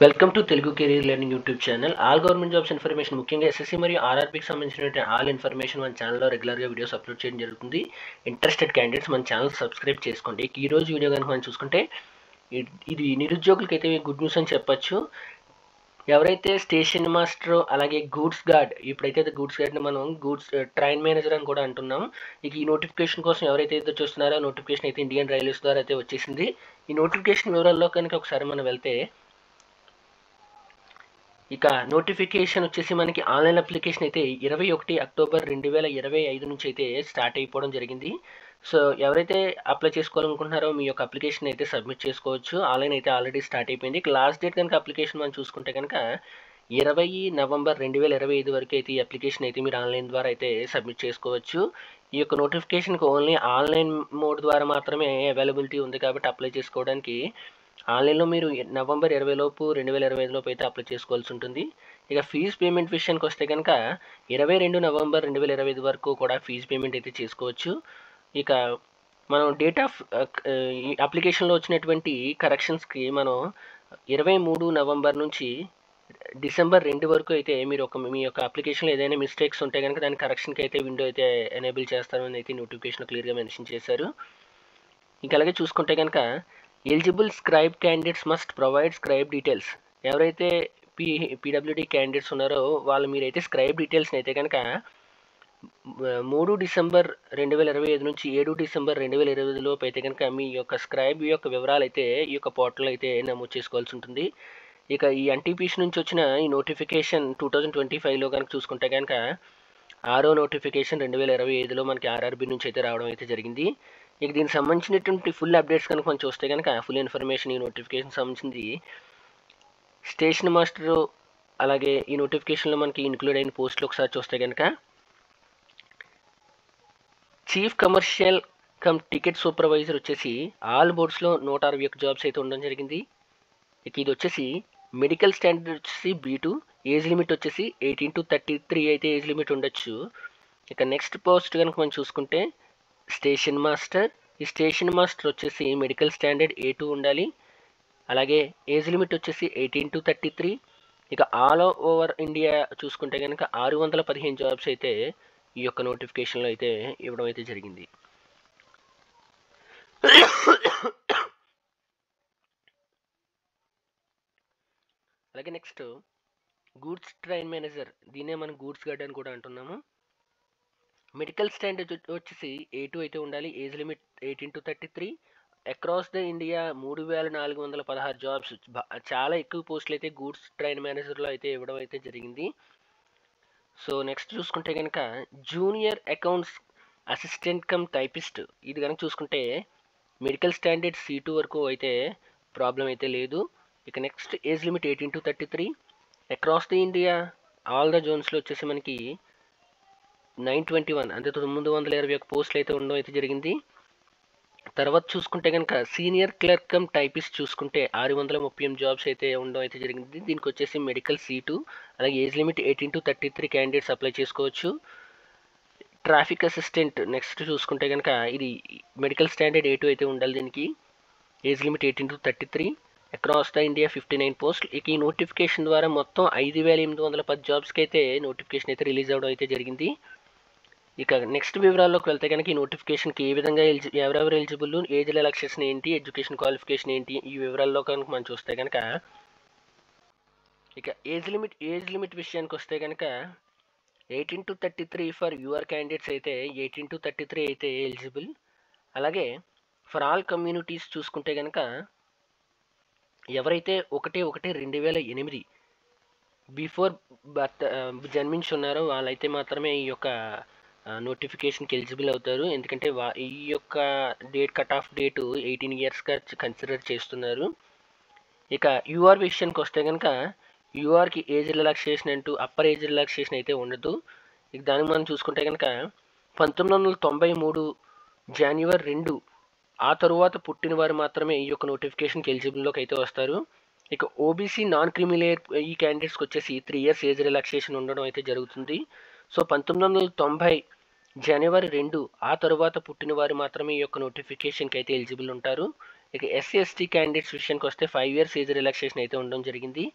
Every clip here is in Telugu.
Welcome to Telugu career learning YouTube channel. All government jobs information, ముఖ్యంగా ఎస్ఎస్సి మరియు ఆర్ఆర్బీకి సంబంధించిన ఆల్ ఇన్ఫర్మేషన్ మన ఛానల్లో రెగ్యులర్గా వీడియోస్ అప్లోడ్ చేయడం జరుగుతుంది. ఇంట్రెస్టెడ్ క్యాండిడేట్స్ మన ఛానల్ సబ్స్క్రైబ్ చేసుకోండి. ఈ రోజు వీడియో కనుక మనం చూసుకుంటే ఇది నిరుద్యోగులకైతే గుడ్ న్యూస్ అని చెప్పొచ్చు. ఎవరైతే స్టేషన్ మాస్టర్ అలాగే గూడ్స్ గార్డ్, ఇప్పుడైతే గూడ్స్ గార్డ్ని మనం గూడ్స్ ట్రైన్ మేనేజర్ అని కూడా అంటున్నాం. ఇక ఈ నోటిఫికేషన్ కోసం ఎవరైతే ఎదురు చూస్తున్నారో నోటిఫికేషన్ అయితే ఇండియన్ రైల్వేస్ ద్వారా అయితే వచ్చేసింది. ఈ నోటిఫికేషన్ వివరాల్లో కనుక ఒకసారి మనం వెళ్తే, ఇక నోటిఫికేషన్ వచ్చేసి మనకి ఆన్లైన్ అప్లికేషన్ అయితే 21 అక్టోబర్ 2025 నుంచి అయితే స్టార్ట్ అయిపోవడం జరిగింది. సో ఎవరైతే అప్లై చేసుకోవాలనుకుంటున్నారో మీ యొక్క అప్లికేషన్ అయితే సబ్మిట్ చేసుకోవచ్చు. ఆన్లైన్ అయితే ఆల్రెడీ స్టార్ట్ అయిపోయింది. లాస్ట్ డేట్ కనుక అప్లికేషన్ మనం చూసుకుంటే కనుక 20 నవంబర్ 2025 వరకు అయితే ఈ అప్లికేషన్ అయితే మీరు ఆన్లైన్ ద్వారా అయితే సబ్మిట్ చేసుకోవచ్చు. ఈ యొక్క నోటిఫికేషన్కి ఓన్లీ ఆన్లైన్ మోడ్ ద్వారా మాత్రమే అవైలబిలిటీ ఉంది కాబట్టి అప్లై చేసుకోవడానికి ఆన్లైన్లో మీరు నవంబర్ 20 లోపు 2025 లోపు అయితే అప్లై చేసుకోవాల్సి ఉంటుంది. ఇక ఫీజు పేమెంట్ విషయానికి వస్తే కనుక 22 నవంబర్ 2025 వరకు కూడా ఫీజు పేమెంట్ అయితే చేసుకోవచ్చు. ఇక మనం డేట్ ఆఫ్ ఈ అప్లికేషన్లో వచ్చినటువంటి కరెక్షన్స్కి మనం 23 నవంబర్ నుంచి డిసెంబర్ 2 వరకు అయితే మీరు మీ యొక్క అప్లికేషన్లో ఏదైనా మిస్టేక్స్ ఉంటే కనుక దాని కరెక్షన్కి అయితే విండో అయితే ఎనేబుల్ చేస్తారని అయితే నోటిఫికేషన్ క్లియర్గా మెన్షన్ చేశారు. ఇంకా అలాగే చూసుకుంటే కనుక eligible scribe candidates must provide scribe details. ఎవరైతే పీడబ్ల్యూడీ క్యాండిడేట్స్ ఉన్నారో వాళ్ళు మీరైతే స్క్రైబ్ డీటెయిల్స్ని అయితే కనుక 3 డిసెంబర్ 2025 నుంచి 7 డిసెంబర్ 2025 లోపు అయితే కనుక మీ యొక్క స్క్రైబ్ యొక్క వివరాలు అయితే ఈ యొక్క పోర్టల్ అయితే నమోదు చేసుకోవాల్సి ఉంటుంది. ఇక ఈ ఎన్టీపీసీ నుంచి వచ్చిన ఈ నోటిఫికేషన్ 2025లో కనుక చూసుకుంటే కనుక 6వ నోటిఫికేషన్ 2025లో మనకి ఆర్ఆర్బీ నుంచి అయితే రావడం అయితే జరిగింది. ఇక దీనికి సంబంధించినటువంటి ఫుల్ అప్డేట్స్ కనుక మనం చూస్తే కనుక ఫుల్ ఇన్ఫర్మేషన్ ఈ నోటిఫికేషన్ సంబంధించింది స్టేషన్ మాస్టర్, అలాగే ఈ నోటిఫికేషన్లో మనకి ఇంక్లూడ్ అయిన పోస్టులు ఒకసారి చూస్తే కనుక chief commercial come ticket supervisor వచ్చేసి ఆల్ బోర్డ్స్లో 161 జాబ్స్ అయితే ఉండడం జరిగింది. ఇక ఇది వచ్చేసి మెడికల్ స్టాండర్డ్ వచ్చేసి B2, ఏజ్ లిమిట్ వచ్చేసి 18 to 33 అయితే ఏజ్ లిమిట్ ఉండొచ్చు. ఇక నెక్స్ట్ పోస్ట్ కనుక మనం చూసుకుంటే స్టేషన్ మాస్టర్. ఈ స్టేషన్ మాస్టర్ వచ్చేసి మెడికల్ స్టాండర్డ్ A2 ఉండాలి, అలాగే ఏజ్ లిమిట్ వచ్చేసి 18 to 33. ఇక ఆల్ ఓవర్ ఇండియా చూసుకుంటే కనుక 615 జాబ్స్ అయితే ఈ యొక్క నోటిఫికేషన్లో అయితే ఇవ్వడం అయితే జరిగింది. అలాగే నెక్స్ట్ గూడ్స్ ట్రైన్ మేనేజర్, దీన్నే మనం గూడ్స్ గార్డ్ అని కూడా అంటున్నాము. మెడికల్ స్టాండర్డ్ వచ్చేసి A2 అయితే ఉండాలి, age limit 18 to 33. Across the India 3416 jobs, చాలా ఎక్కువ పోస్టులు అయితే గూడ్స్ ట్రైన్ మేనేజర్లో అయితే ఇవ్వడం అయితే జరిగింది. సో నెక్స్ట్ చూసుకుంటే కనుక junior accounts assistant cum typist, ఇది కనుక చూసుకుంటే మెడికల్ స్టాండర్డ్ C2 వరకు అయితే ప్రాబ్లం అయితే లేదు. ఇక next age limit 18 to 33. Across the India all the జోన్స్లో వచ్చేసి మనకి 921 అంటే 921 పోస్టులు అయితే ఉండడం అయితే జరిగింది. తర్వాత చూసుకుంటే కనుక సీనియర్ క్లర్క్ కమ్ టైపిస్ట్ చూసుకుంటే 638 జాబ్స్ అయితే ఉండడం అయితే జరిగింది. దీనికి వచ్చేసి మెడికల్ C2, అలాగే age limit 18 to 33 candidates apply చేసుకోవచ్చు. ట్రాఫిక్ అసిస్టెంట్ నెక్స్ట్ చూసుకుంటే కనుక ఇది మెడికల్ స్టాండర్డ్ A2 అయితే ఉండాలి, దీనికి age limit 18 to 33. Across the India 59 పోస్టులు. ఇక ఈ నోటిఫికేషన్ ద్వారా మొత్తం 5810 జాబ్స్కి అయితే నోటిఫికేషన్ అయితే రిలీజ్ అవ్వడం అయితే జరిగింది. ఇక నెక్స్ట్ వివరాల్లోకి వెళ్తే కనుక ఈ నోటిఫికేషన్కి ఏ విధంగా ఎవరెవరు ఎలిజిబుల్, ఏజ్ రిలాక్సేషన్ ఏంటి, ఎడ్యుకేషన్ క్వాలిఫికేషన్ ఏంటి, ఈ వివరాల్లో కనుక మనం చూస్తే కనుక ఇక ఏజ్ లిమిట్ విషయానికి వస్తే కనుక 18 to 33 ఫర్ యువర్ క్యాండిడేట్స్ అయితే 18 to 33 అయితే ఎలిజిబుల్. అలాగే ఫర్ ఆల్ కమ్యూనిటీస్ చూసుకుంటే కనుక ఎవరైతే 1/1/2008 బిఫోర్ బర్త్ జన్మించి ఉన్నారో వాళ్ళైతే మాత్రమే ఈ యొక్క నోటిఫికేషన్కి ఎలిజిబుల్ అవుతారు. ఎందుకంటే ఈ యొక్క కట్ ఆఫ్ డేటు 18 ఇయర్స్గా కన్సిడర్ చేస్తున్నారు. ఇక యూఆర్ విషయానికి వస్తే కనుక యూఆర్కి ఏజ్ రిలాక్సేషన్ అంటూ అప్పర్ ఏజ్ రిలాక్సేషన్ అయితే ఉండదు. ఇక దానికి మనం చూసుకుంటే కనుక 1993 జనవరి 2 ఆ తరువాత పుట్టిన వారు మాత్రమే ఈ యొక్క నోటిఫికేషన్కి ఎలిజిబుల్లోకి అయితే వస్తారు. ఇక ఓబీసీ నాన్ క్రిమిలేయర్ ఈ క్యాండిడేట్స్కి వచ్చేసి 3 years ఏజ్ రిలాక్సేషన్ ఉండడం అయితే జరుగుతుంది. సో 1990 జనవరి 2 ఆ తరువాత పుట్టిన వారు మాత్రమే ఈ యొక్క నోటిఫికేషన్కి అయితే ఎలిజిబుల్ ఉంటారు. ఇక ఎస్సీ ఎస్టీ క్యాండిడేట్స్ విషయానికి వస్తే 5 years ఏజ్ రిలాక్సేషన్ అయితే ఉండడం జరిగింది.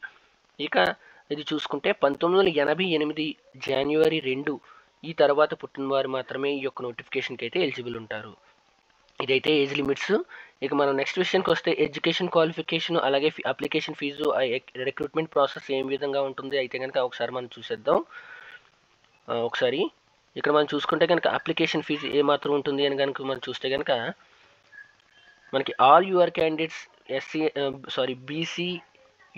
ఇక ఇది చూసుకుంటే 1988 January 2 ఈ తర్వాత పుట్టిన వారు మాత్రమే ఈ యొక్క నోటిఫికేషన్కి అయితే ఎలిజిబుల్ ఉంటారు. ఇదైతే ఏజ్ లిమిట్స్. ఇక మనం నెక్స్ట్ విషయానికి వస్తే ఎడ్యుకేషన్ క్వాలిఫికేషన్ అలాగే అప్లికేషన్ ఫీజు రిక్రూట్మెంట్ ప్రాసెస్ ఏం విధంగా ఉంటుంది అయితే కనుక ఒకసారి మనం చూసేద్దాం. ఒకసారి ఇక్కడ మనం చూసుకుంటే కనుక అప్లికేషన్ ఫీజు ఏమాత్రం ఉంటుంది అని కనుక మనం చూస్తే కనుక మనకి all UR candidates BC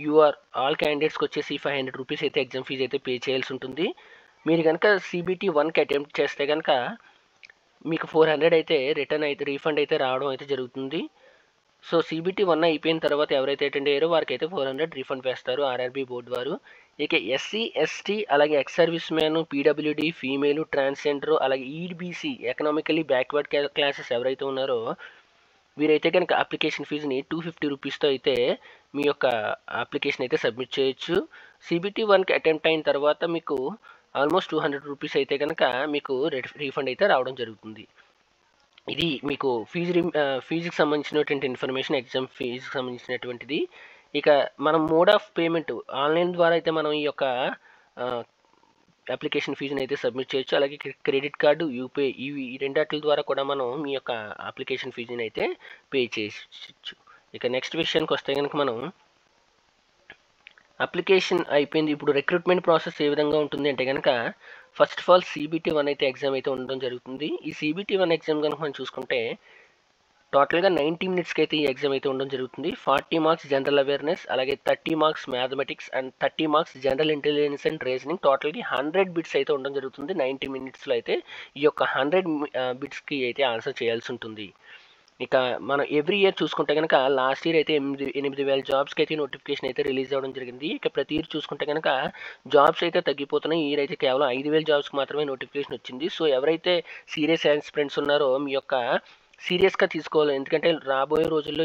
UR all క్యాండిడేట్స్కి వచ్చేసి 500 రూపీస్ అయితే ఎగ్జామ్ ఫీజు అయితే పే చేయాల్సి ఉంటుంది. మీరు కనుక CBT 1కి అటెంప్ట్ చేస్తే కనుక మీకు 400 అయితే రీఫండ్ అయితే రావడం అయితే జరుగుతుంది. సో CBT 1 అయిపోయిన తర్వాత ఎవరైతే అటెండ్ అయ్యారో వారికి అయితే 400 రీఫండ్ వేస్తారు RRB బోర్డు వారు. ఇక SC ST అలాగే ex service man, PWD, female, transgender అలాగే EBC ఎకనామికలీ బ్యాక్వర్డ్ క్లాసెస్ ఎవరైతే ఉన్నారో వీరైతే కనుక అప్లికేషన్ ఫీజుని 250 రూపీస్తో అయితే మీ యొక్క అప్లికేషన్ అయితే సబ్మిట్ చేయొచ్చు. CBT 1కి అటెంప్ట్ అయిన తర్వాత మీకు ఆల్మోస్ట్ 200 రూపీస్ అయితే కనుక మీకు రీఫండ్ అయితే రావడం జరుగుతుంది. ఇది మీకు ఫీజుకి సంబంధించినటువంటి ఇన్ఫర్మేషన్, ఎగ్జామ్ ఫీజుకి సంబంధించినటువంటిది. ఇక మనం మోడ్ ఆఫ్ పేమెంట్ ఆన్లైన్ ద్వారా అయితే మనం ఈ యొక్క అప్లికేషన్ ఫీజుని అయితే సబ్మిట్ చేయొచ్చు. అలాగే క్రెడిట్ కార్డు, యూపీఐ ఈ రెండాట్ల ద్వారా కూడా మనం మీ యొక్క అప్లికేషన్ ఫీజుని అయితే పే చేయొచ్చు. ఇక నెక్స్ట్ విషయానికి వస్తే కనుక మనం అప్లికేషన్ అయిపోయింది. ఇప్పుడు రిక్రూట్మెంట్ ప్రాసెస్ ఏ విధంగా ఉంటుంది అంటే కనుక ఫస్ట్ ఆఫ్ ఆల్ CBT 1 అయితే ఎగ్జామ్ అయితే ఉండడం జరుగుతుంది. ఈ CBT 1 ఎగ్జామ్ కనుక మనం చూసుకుంటే టోటల్గా 90 minutesకి అయితే ఈ ఎగ్జామ్ అయితే ఉండడం జరుగుతుంది. 40 marks జనరల్ అవేర్నెస్, అలాగే 30 marks mathematics and 30 marks general intelligence and reasoning. టోటల్గా 100 bits అయితే ఉండడం జరుగుతుంది. 90 minutesలో అయితే ఈ యొక్క 100 bitsకి అయితే ఆన్సర్ చేయాల్సి ఉంటుంది. ఇక మనం ఎవ్రీ ఇయర్ చూసుకుంటే కనుక లాస్ట్ ఇయర్ అయితే 8,000 జాబ్స్కి అయితే నోటిఫికేషన్ అయితే రిలీజ్ అవ్వడం జరిగింది. ఇక ప్రతి ఇయర్ చూసుకుంటే కనుక జాబ్స్ అయితే తగ్గిపోతున్నాయి. ఈ ఇయర్ అయితే కేవలం 5,000 జాబ్స్కి మాత్రమే నోటిఫికేషన్ వచ్చింది. సో ఎవరైతే సీరియస్ ఆస్పిరెంట్స్ ఉన్నారో మీ యొక్క సీరియస్గా తీసుకోవాలి. ఎందుకంటే రాబోయే రోజుల్లో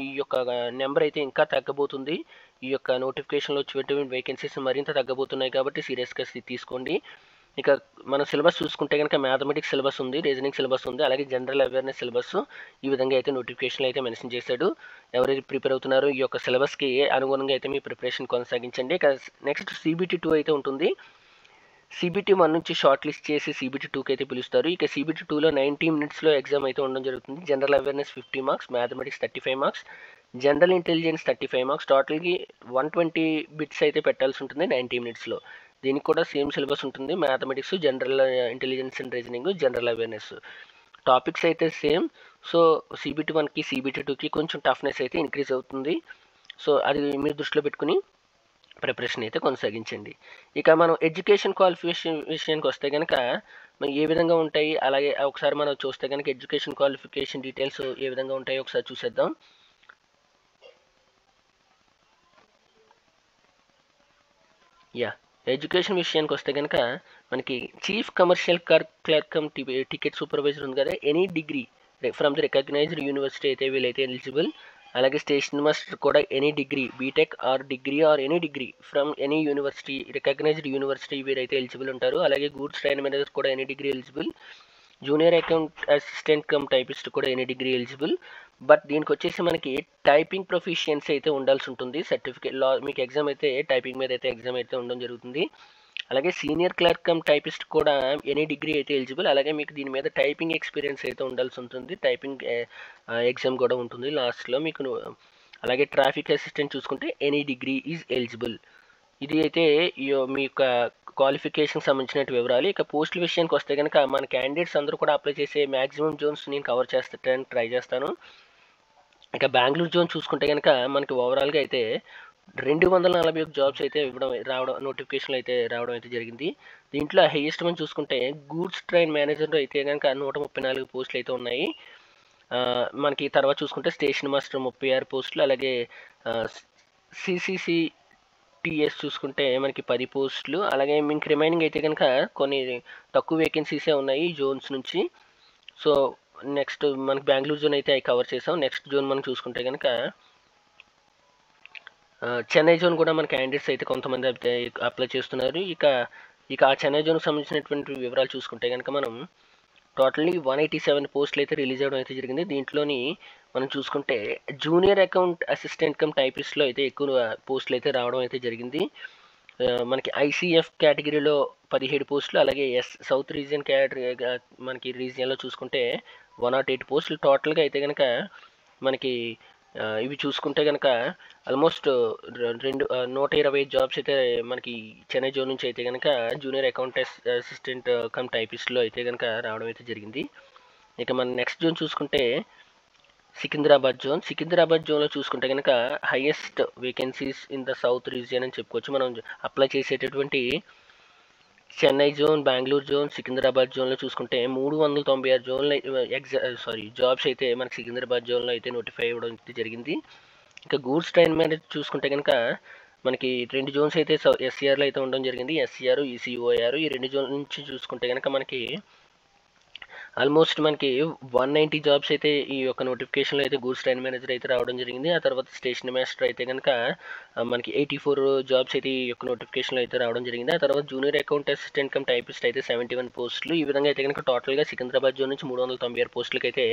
ఈ యొక్క నెంబర్ అయితే ఇంకా తగ్గబోతుంది. ఈ యొక్క నోటిఫికేషన్లో వచ్చేటువంటి వేకెన్సీస్ మరింత తగ్గబోతున్నాయి కాబట్టి సీరియస్గా తీసుకోండి. ఇక మన సిలబస్ చూసుకుంటే కనుక మ్యాథమెటిక్స్ సిలబస్ ఉంది, రీజనింగ్ సిలబస్ ఉంది, అలాగే జనరల్ అవేర్నెస్ సిలబస్ ఈ విధంగా అయితే నోటిఫికేషన్లో అయితే మెన్షన్ చేశాడు. ఎవరైతే ప్రిపేర్ అవుతున్నారో ఈ యొక్క సిలబస్కి అనుగుణంగా అయితే మీ ప్రిపరేషన్ కొనసాగించండి. ఇక నెక్స్ట్ CBT 2 అయితే ఉంటుంది. CBT 1 నుంచి షార్ట్ లిస్ట్ చేసి CBT 2కి అయితే పిలుస్తారు. ఇక CBT 2లో 90 minutesలో ఎగ్జామ్ అయితే ఉండడం జరుగుతుంది. General awareness 50 marks, mathematics 35 marks, general intelligence 35 marks. టోటల్కి 120 bits అయితే పెట్టాల్సి ఉంటుంది 90 minutesలో. దీనికి కూడా సేమ్ సిలబస్ ఉంటుంది. Mathematics, general intelligence and reasoning, general awareness topics అయితే సేమ్. సో CBT 1కి CBT 2కి కొంచెం టఫ్నెస్ అయితే ఇంక్రీజ్ అవుతుంది. సో అది మీరు దృష్టిలో పెట్టుకుని ప్రిపరేషన్ అయితే కొనసాగించండి. ఇక మనం ఎడ్యుకేషన్ క్వాలిఫికేషన్ విషయానికి వస్తే కనుక మనం ఏ విధంగా ఉంటాయి, అలాగే ఒకసారి మనం చూస్తే కనుక ఎడ్యుకేషన్ క్వాలిఫికేషన్ డీటెయిల్స్ ఏ విధంగా ఉంటాయో ఒకసారి చూసేద్దాం. ఎడ్యుకేషన్ విషయానికి వస్తే కనుక మనకి chief commercial clerk cum ticket supervisor ఉంది కదా, any degree from the recognised university అయితే వీళ్ళైతే ఎలిజిబుల్. అలాగే స్టేషన్ మాస్టర్ కూడా any degree, BTech or degree or any degree from any university, recognised university వీరైతే ఎలిజిబుల్ ఉంటారు. అలాగే గూడ్స్ ట్రైన్ మేనేజర్ కూడా any degree eligible. Junior account assistant cum typist కూడా ఎనీ డిగ్రీ ఎలిజిబుల్. బట్ దీనికి వచ్చేసి మనకి టైపింగ్ ప్రొఫిషియన్సీ అయితే ఉండాల్సి ఉంటుంది. సర్టిఫికేట్ మీకు ఎగ్జామ్ అయితే టైపింగ్ మీద అయితే ఎగ్జామ్ అయితే ఉండడం జరుగుతుంది. అలాగే సీనియర్ క్లర్క్ కమ్ టైపిస్ట్ కూడా ఎనీ డిగ్రీ అయితే ఎలిజిబుల్. అలాగే మీకు దీని మీద టైపింగ్ ఎక్స్పీరియన్స్ అయితే ఉండాల్సి ఉంటుంది. టైపింగ్ ఎగ్జామ్ కూడా ఉంటుంది లాస్ట్లో మీకు. అలాగే ట్రాఫిక్ అసిస్టెంట్ చూసుకుంటే ఎనీ డిగ్రీ ఈజ్ ఎలిజిబుల్. ఇది అయితే మీ యొక్క క్వాలిఫికేషన్ సంబంధించిన వివరాలు. ఇక పోస్టుల విషయానికి వస్తే కనుక మన క్యాండిడేట్స్ అందరూ కూడా అప్లై చేసే మ్యాక్సిమం జోన్స్ నేను కవర్ చేస్తాను, ట్రై చేస్తాను. ఇక బెంగళూరు జోన్ చూసుకుంటే కనుక మనకి ఓవరాల్గా అయితే 241 జాబ్స్ అయితే నోటిఫికేషన్లు అయితే రావడం అయితే జరిగింది. దీంట్లో హైయెస్ట్ మనం చూసుకుంటే గూడ్స్ ట్రైన్ మేనేజర్ అయితే కనుక 134 పోస్టులు అయితే ఉన్నాయి. మనకి తర్వాత చూసుకుంటే స్టేషన్ మాస్టర్ 36 పోస్టులు, అలాగే CCCTS చూసుకుంటే మనకి 10 పోస్టులు. అలాగే మీకు రిమైనింగ్ అయితే కనుక కొన్ని తక్కువ వేకెన్సీసే ఉన్నాయి ఈ జోన్స్ నుంచి. సో నెక్స్ట్ మనకి బెంగళూరు జోన్ అయితే కవర్ చేసాం. నెక్స్ట్ జోన్ మనం చూసుకుంటే కనుక చెన్నై జోన్ కూడా మన క్యాండిడేట్స్ అయితే కొంతమంది అయితే అప్లై చేస్తున్నారు. ఇక ఆ చెన్నై జోన్కి సంబంధించినటువంటి వివరాలు చూసుకుంటే కనుక మనం టోటల్లీ 187 పోస్టులు అయితే రిలీజ్ అవ్వడం అయితే జరిగింది. దీంట్లోని మనం చూసుకుంటే జూనియర్ అకౌంట్ అసిస్టెంట్ కమ్ టైపిస్ట్‌లో అయితే ఎక్కువ పోస్టులు అయితే రావడం అయితే జరిగింది. మనకి ఐసీఎఫ్ కేటగిరీలో 17 పోస్టులు, అలాగే సౌత్ రీజియన్ మనకి రీజియన్‌లో చూసుకుంటే 108 పోస్టులు టోటల్‌గా అయితే గనక మనకి ఇవి చూసుకుంటే గనక ఆల్మోస్ట్ 125 జాబ్స్ అయితే మనకి చెన్నై జోన్ నుంచి అయితే గనక జూనియర్ అకౌంట్ అసిస్టెంట్ కమ్ టైపిస్ట్‌లో అయితే గనక రావడం అయితే జరిగింది. ఇక మనం నెక్స్ట్ జోన్ చూసుకుంటే సికింద్రాబాద్ జోన్లో చూసుకుంటే కనుక highest vacancies in the south region అని చెప్పుకోవచ్చు. మనం అప్లై చేసేటటువంటి చెన్నై జోన్, బెంగళూరు జోన్, సికింద్రాబాద్ జోన్లో చూసుకుంటే 396 జాబ్స్ అయితే మనకి సికింద్రాబాద్ జోన్లో అయితే నోటిఫై అవ్వడం అయితే జరిగింది. ఇంకా గూడ్స్ ట్రైన్ మీద చూసుకుంటే కనుక మనకి 2 జోన్స్ అయితే ఎస్సీఆర్లో అయితే ఉండడం జరిగింది. ఎస్సీఆర్, ఈసీఓఆర్ ఈ 2 జోన్ నుంచి చూసుకుంటే కనుక మనకి ఆల్మోస్ట్ మనకి 190 జాబ్స్ అయితే ఈ యొక్క నోటిఫికేషన్లో అయితే గూడ్స్ ట్రైన్ మేనేజర్ అయితే రావడం జరిగింది. ఆ తర్వాత స్టేషన్ మాస్టర్ అయితే కనుక మనకి 84 జాబ్స్ అయితే ఈ యొక్క నోటిఫికేషన్లో అయితే రావడం జరిగింది. ఆ తర్వాత junior account assistant cum typist అయితే 71 పోస్టులు. ఈ విధంగా అయితే కనుక టోటల్గా సికింద్రాబాద్ జోన్ నుంచి 396 పోస్టులకి అయితే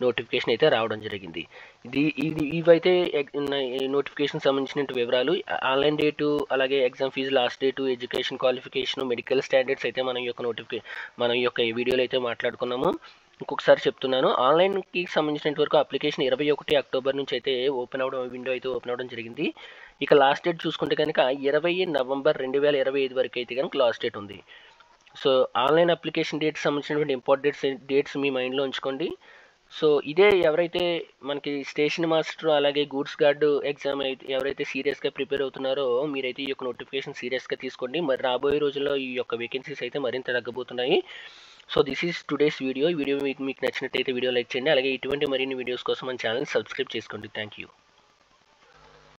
నోటిఫికేషన్ అయితే రావడం జరిగింది. ఇవైతే నోటిఫికేషన్ సంబంధించిన వివరాలు. ఆన్లైన్ డేటు, అలాగే exam fee, last date, education qualification, medical standards అయితే మనం ఈ యొక్క వీడియోలో అయితే మాట్లాడుకున్నాము. ఇంకొకసారి చెప్తున్నాను, ఆన్లైన్కి సంబంధించినంత వరకు అప్లికేషన్ 21 అక్టోబర్ నుంచి అయితే విండో అయితే ఓపెన్ అవ్వడం జరిగింది. ఇక లాస్ట్ డేట్ చూసుకుంటే కనుక 20 నవంబర్ 2025 వరకు అయితే కనుక లాస్ట్ డేట్ ఉంది. సో ఆన్లైన్ అప్లికేషన్ డేట్స్ సంబంధించినటువంటి ఇంపార్టెంట్ డేట్స్ మీ మైండ్లో ఉంచుకోండి. సో ఇదే ఎవరైతే మనకి స్టేషన్ మాస్టర్, అలాగే గూడ్స్ గార్డు ఎగ్జామ్ అయితే ఎవరైతే సీరియస్గా ప్రిపేర్ అవుతున్నారో మీరైతే ఈ యొక్క నోటిఫికేషన్ సీరియస్గా తీసుకోండి. మరి రాబోయే రోజుల్లో ఈ యొక్క వేకెన్సీస్ అయితే మరింత తగ్గబోతున్నాయి. So this is today's video. మీకు నచ్చినట్టయితే వీడియో లైక్ చేయండి. అలాగే ఇటువంటి మరిన్ని వీడియోస్ కోసం మన ఛానల్ సబ్స్క్రైబ్ చేసుకోండి. Thank you.